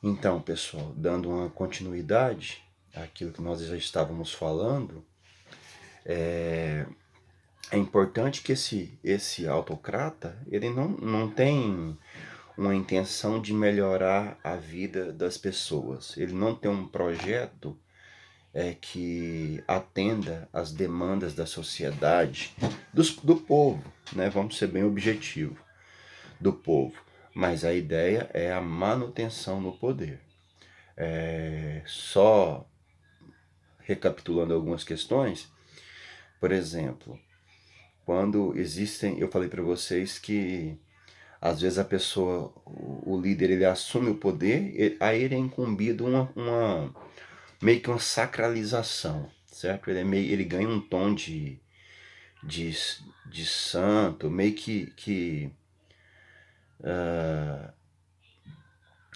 Então, pessoal, dando uma continuidade àquilo que nós já estávamos falando, é importante que esse autocrata, ele não tem uma intenção de melhorar a vida das pessoas. Ele não tem um projeto que atenda às demandas da sociedade, do povo, né? Vamos ser bem objetivos, do povo. Mas a ideia é a manutenção no poder. Só recapitulando algumas questões, por exemplo, quando existem, eu falei para vocês que às vezes a pessoa, o líder, ele assume o poder, aí ele é incumbido meio que uma sacralização, certo? Ele ganha um tom de, de santo, meio que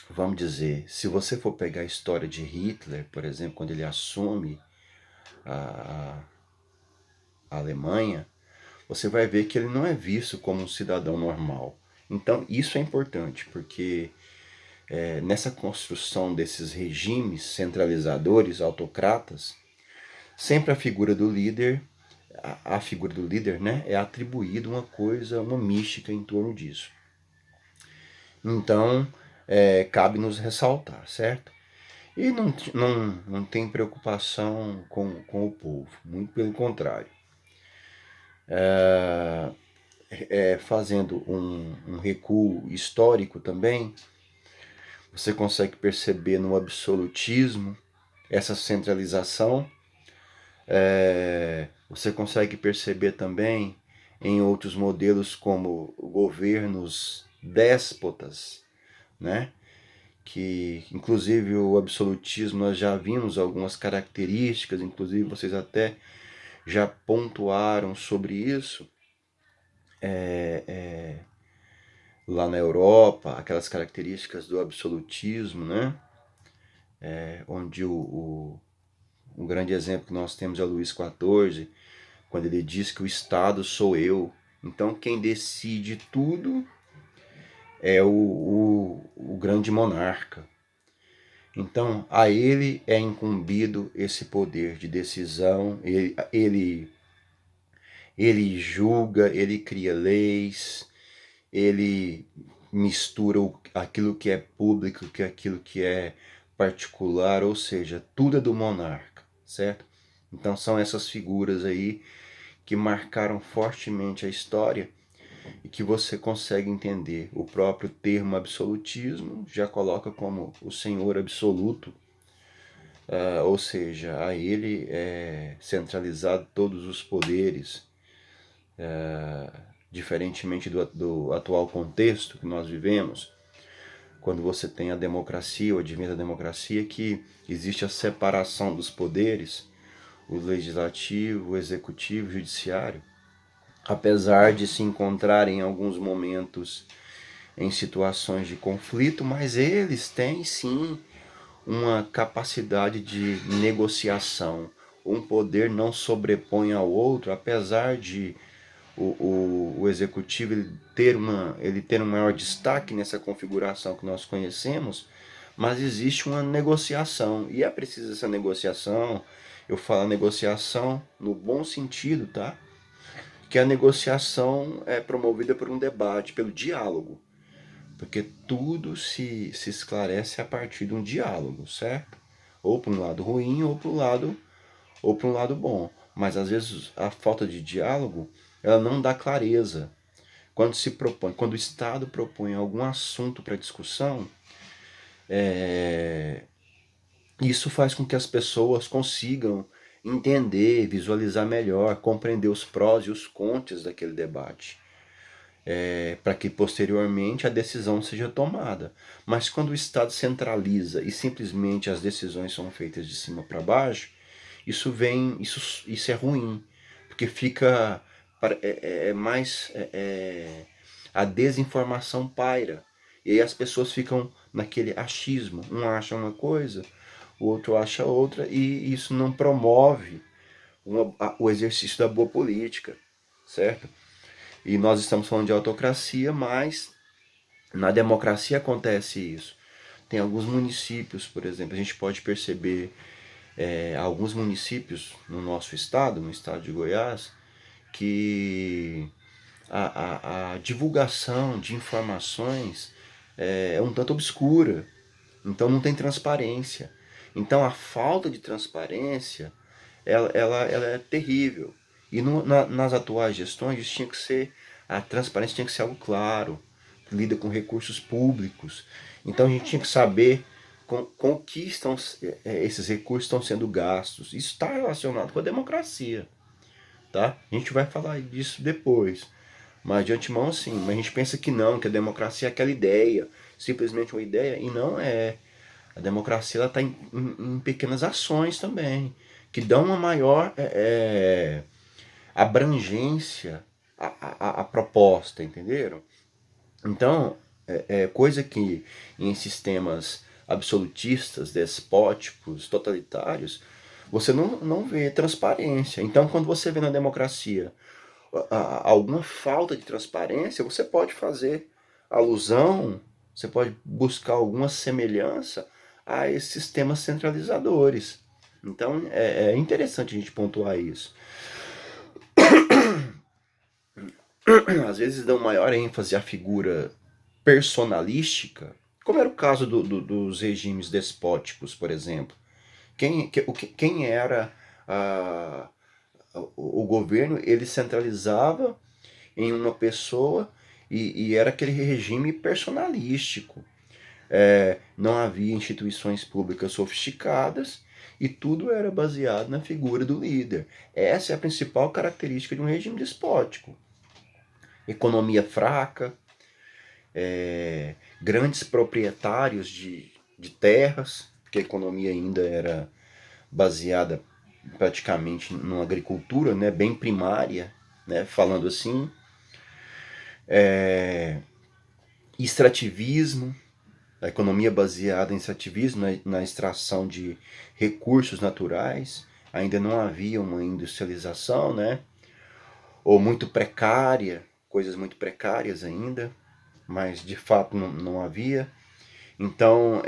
vamos dizer, se você for pegar a história de Hitler, por exemplo, quando ele assume a, a Alemanha, você vai ver que ele não é visto como um cidadão normal. Então isso é importante, porque nessa construção desses regimes centralizadores, autocratas, sempre a figura do líder, a figura do líder, né, é atribuída uma coisa, uma mística em torno disso. Então, cabe nos ressaltar, certo? E não tem preocupação com o povo, muito pelo contrário. Fazendo um recuo histórico também, você consegue perceber no absolutismo essa centralização. Você consegue perceber também em outros modelos como governos déspotas, né? Que inclusive o absolutismo nós já vimos algumas características, inclusive vocês até já pontuaram sobre isso lá na Europa, aquelas características do absolutismo, né? Onde um grande exemplo que nós temos é o Luís XIV, quando ele diz que o Estado sou eu. Então quem decide tudo é o grande monarca. Então a ele é incumbido esse poder de decisão, ele julga, ele cria leis, ele mistura aquilo que é público com aquilo que é particular, ou seja, tudo é do monarca, certo? Então são essas figuras aí que marcaram fortemente a história e que você consegue entender. O próprio termo absolutismo já coloca como o senhor absoluto, ou seja, a ele é centralizado todos os poderes, diferentemente do atual contexto que nós vivemos, quando você tem a democracia, o advento da democracia, que existe a separação dos poderes, o legislativo, o executivo, o judiciário, apesar de se encontrarem em alguns momentos em situações de conflito, mas eles têm sim uma capacidade de negociação. Um poder não sobrepõe ao outro, apesar de o executivo ele ter um maior destaque nessa configuração que nós conhecemos, mas existe uma negociação e é preciso essa negociação. Eu falo negociação no bom sentido, tá? Que a negociação é promovida por um debate, pelo diálogo, porque tudo se esclarece a partir de um diálogo, certo? Ou para um lado ruim ou para um lado bom. Mas às vezes a falta de diálogo ela não dá clareza. Quando o Estado propõe algum assunto para discussão, isso faz com que as pessoas consigam entender, visualizar melhor, compreender os prós e os contras daquele debate, para que posteriormente a decisão seja tomada. Mas quando o Estado centraliza e simplesmente as decisões são feitas de cima para baixo, isso é ruim, porque fica mais a desinformação paira. E aí as pessoas ficam naquele achismo. Um acha uma coisa, o outro acha outra, e isso não promove o exercício da boa política, certo? E nós estamos falando de autocracia, mas na democracia acontece isso. Tem alguns municípios, por exemplo, a gente pode perceber alguns municípios no nosso estado, no estado de Goiás, que a divulgação de informações é um tanto obscura, então não tem transparência. Então a falta de transparência ela é terrível. E nas atuais gestões tinha que ser a transparência tinha que ser algo claro, que lida com recursos públicos. Então a gente tinha que saber com o que esses recursos estão sendo gastos. Isso está relacionado com a democracia, tá? A gente vai falar disso depois. Mas de antemão, sim. Mas a gente pensa que não, que a democracia é aquela ideia, simplesmente uma ideia, e não é. A democracia está em pequenas ações também, que dão uma maior abrangência à proposta, entenderam? Então, coisa que em sistemas absolutistas, despóticos, totalitários, você não vê transparência. Então, quando você vê na democracia alguma falta de transparência, você pode fazer alusão, você pode buscar alguma semelhança a esses sistemas centralizadores. Então é interessante a gente pontuar isso. Às vezes dão maior ênfase à figura personalística, como era o caso dos regimes despóticos, por exemplo. Quem era a, o governo, ele centralizava em uma pessoa e era aquele regime personalístico. Não havia instituições públicas sofisticadas e tudo era baseado na figura do líder. Essa é a principal característica de um regime despótico. Economia fraca, grandes proprietários de terras, porque a economia ainda era baseada praticamente numa agricultura, né, bem primária, né, falando assim, extrativismo, a economia baseada em extrativismo, na extração de recursos naturais, ainda não havia uma industrialização, né, ou muito precária, coisas muito precárias ainda, mas de fato não havia. Então,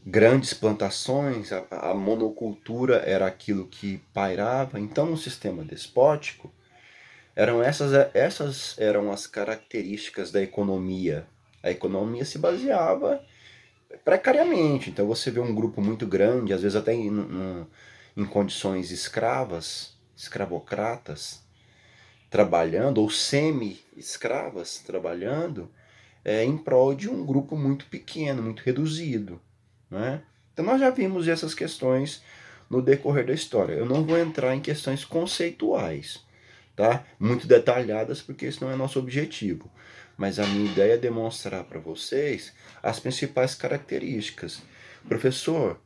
grandes plantações, a monocultura era aquilo que pairava. Então, no sistema despótico, essas eram as características da economia. A economia se baseava precariamente. Então, você vê um grupo muito grande, às vezes até em condições escravocratas, trabalhando, ou semi-escravas trabalhando, em prol de um grupo muito pequeno, muito reduzido. Né? Então nós já vimos essas questões no decorrer da história. Eu não vou entrar em questões conceituais, tá? Muito detalhadas, porque esse não é nosso objetivo. Mas a minha ideia é demonstrar para vocês as principais características. Professor,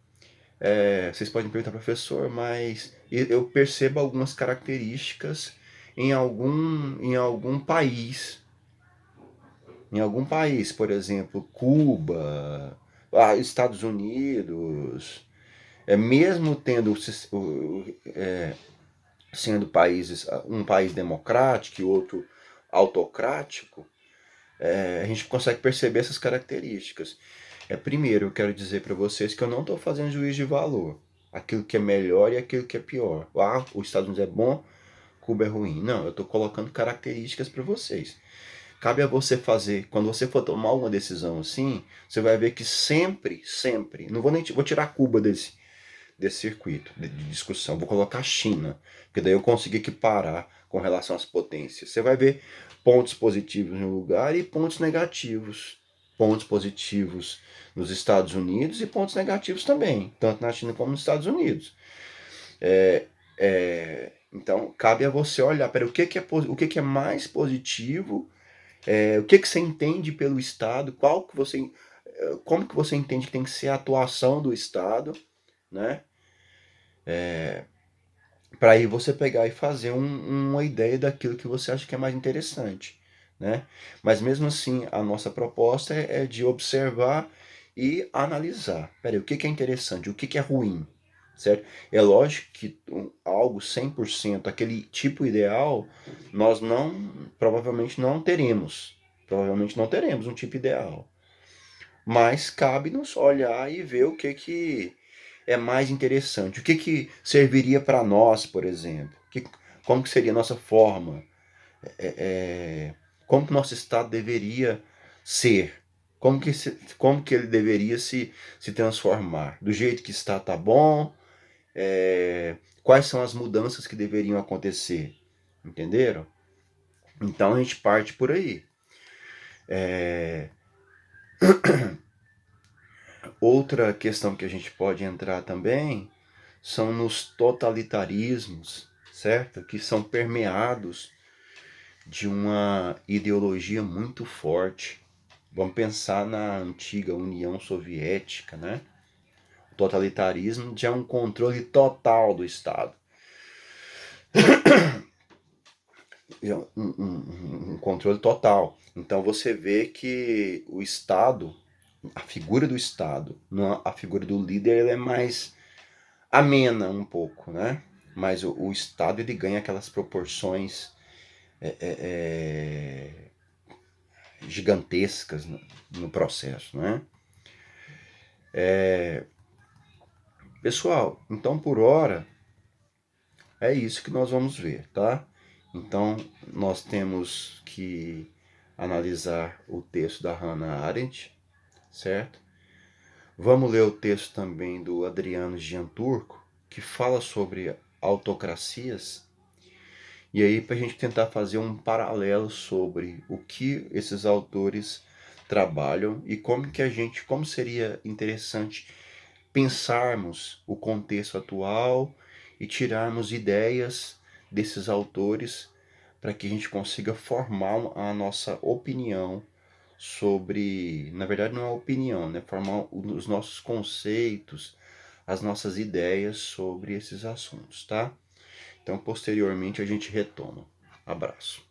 vocês podem perguntar, professor, mas eu percebo algumas características em algum país. Em algum país, por exemplo, Cuba, Estados Unidos, mesmo tendo sendo países, um país democrático e outro autocrático, a gente consegue perceber essas características. Primeiro, eu quero dizer para vocês que eu não estou fazendo juízo de valor. Aquilo que é melhor e aquilo que é pior. Os Estados Unidos é bom, Cuba é ruim. Não, eu estou colocando características para vocês. Cabe a você fazer, quando você for tomar uma decisão assim, você vai ver que sempre, não vou nem vou tirar Cuba desse circuito de discussão, vou colocar a China, porque daí eu consigo equiparar com relação às potências. Você vai ver pontos positivos no lugar e pontos negativos. Pontos positivos nos Estados Unidos e pontos negativos também, tanto na China como nos Estados Unidos. Então, cabe a você olhar para o que é mais positivo, o que você entende pelo Estado, como que você entende que tem que ser a atuação do Estado, né? Para aí você pegar e fazer uma ideia daquilo que você acha que é mais interessante, né? Mas mesmo assim, a nossa proposta é de observar e analisar. Peraí, o que é interessante, o que é ruim, certo? É lógico que algo 100%, aquele tipo ideal, nós provavelmente não teremos, Provavelmente não teremos um tipo ideal. Mas cabe-nos olhar e ver o que é mais interessante. O que serviria para nós, por exemplo? Como que seria a nossa forma? Como que nosso estado deveria ser? Como que ele deveria se transformar? Do jeito que está, tá bom? Quais são as mudanças que deveriam acontecer? Entenderam? Então a gente parte por aí. Outra questão que a gente pode entrar também são nos totalitarismos, certo? Que são permeados de uma ideologia muito forte. Vamos pensar na antiga União Soviética, né? O totalitarismo já é um controle total do Estado. Um controle total. Então você vê que o Estado, a figura do Estado, a figura do líder, ela é mais amena um pouco, né? Mas o Estado ele ganha aquelas proporções gigantescas no processo, né? Pessoal, então por hora é isso que nós vamos ver, tá? Então nós temos que analisar o texto da Hannah Arendt, certo? Vamos ler o texto também do Adriano Gianturco, que fala sobre autocracias. E aí, para a gente tentar fazer um paralelo sobre o que esses autores trabalham e como seria interessante pensarmos o contexto atual e tirarmos ideias desses autores para que a gente consiga formar a nossa opinião sobre, na verdade não é opinião, né? Formar os nossos conceitos, as nossas ideias sobre esses assuntos, tá? Então, posteriormente, a gente retoma. Abraço.